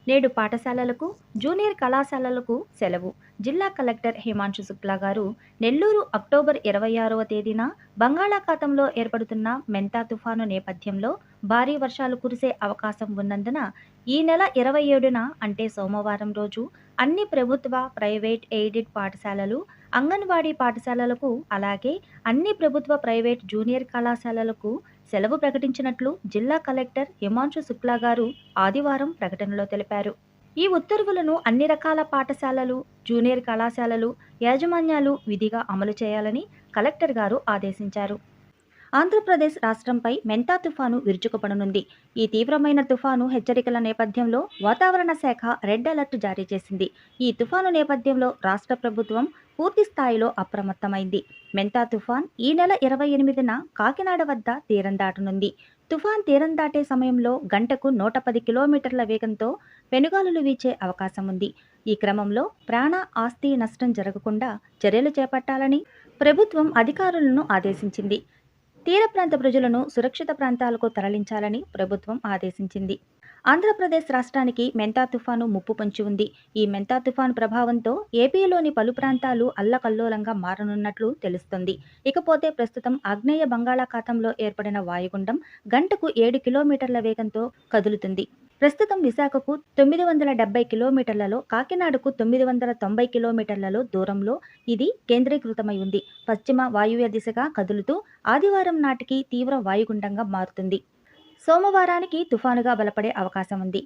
నేడు పాఠశాలలకు, జూనియర్ కళాశాలలకు సెలవు. జిల్లా కలెక్టర్ హిమాంశు శుక్లా గారు నెల్లూరు అక్టోబర్ 26వ తేదీన బంగాళాఖాతంలో ఏర్పడుతున్న మెంతా తుఫాను నేపథ్యంలో భారీ వర్షాలు కురిసే అవకాశం ఉన్నందున ఈ నెల 27న అంటే సోమవారం రోజు అన్ని ప్రభుత్వ, ప్రైవేట్, ఎయిడెడ్ పాఠశాలలు, అంగన్వాడీ పాఠశాలలకు అలాగే అన్ని ప్రభుత్వ, ప్రైవేట్ జూనియర్ కళాశాలలకు సెలవు ప్రకటించినట్లు జిల్లా కలెక్టర్ హిమాంశు శుక్లా గారు ఆదివారం ప్రకటనలో తెలిపారు. ఈ ఉత్తర్వులను అన్ని రకాల పాఠశాలలు, జూనియర్ కళాశాలలు యాజమాన్యాలు విధిగా అమలు చేయాలని కలెక్టర్ గారు ఆదేశించారు. ఆంధ్రప్రదేశ్ రాష్ట్రంపై మెంతా తుఫాను విరుచుకుపడనుంది. ఈ తీవ్రమైన తుఫాను హెచ్చరికల నేపథ్యంలో వాతావరణ శాఖ రెడ్ అలర్ట్ జారీ చేసింది. ఈ తుఫాను నేపథ్యంలో రాష్ట్ర ప్రభుత్వం పూర్తి స్థాయిలో అప్రమత్తమైంది. మెంతా తుఫాన్ ఈ నెల 28న కాకినాడ వద్ద తీరం దాటనుంది. తుఫాన్ తీరం దాటే సమయంలో గంటకు 110 కిలోమీటర్ల వేగంతో పెనుగాలులు వీచే అవకాశం ఉంది. ఈ క్రమంలో ప్రాణ, ఆస్తి నష్టం జరగకుండా చర్యలు చేపట్టాలని ప్రభుత్వం అధికారులను ఆదేశించింది. తీర ప్రాంత ప్రజలను సురక్షిత ప్రాంతాలకు తరలించాలని ప్రభుత్వం ఆదేశించింది. ఆంధ్రప్రదేశ్ రాష్ట్రానికి మెంతా తుఫాను ముప్పు పొంచి ఉంది. ఈ మెంతా తుఫాను ప్రభావంతో ఏపీలోని పలు ప్రాంతాలు అల్లకల్లోలంగా మారనున్నట్లు తెలుస్తోంది. ఇకపోతే ప్రస్తుతం ఆగ్నేయ బంగాళాఖాతంలో ఏర్పడిన వాయుగుండం గంటకు 7 కిలోమీటర్ల వేగంతో కదులుతుంది. ప్రస్తుతం విశాఖకు 970 కిలోమీటర్లలో, కాకినాడకు 990 కిలోమీటర్లలో దూరంలో ఇది కేంద్రీకృతమై ఉంది. పశ్చిమ వాయువ్య దిశగా కదులుతూ ఆదివారం నాటికి తీవ్ర వాయుగుండంగా మారుతుంది. సోమవారానికి తుఫానుగా బలపడే అవకాశం ఉంది.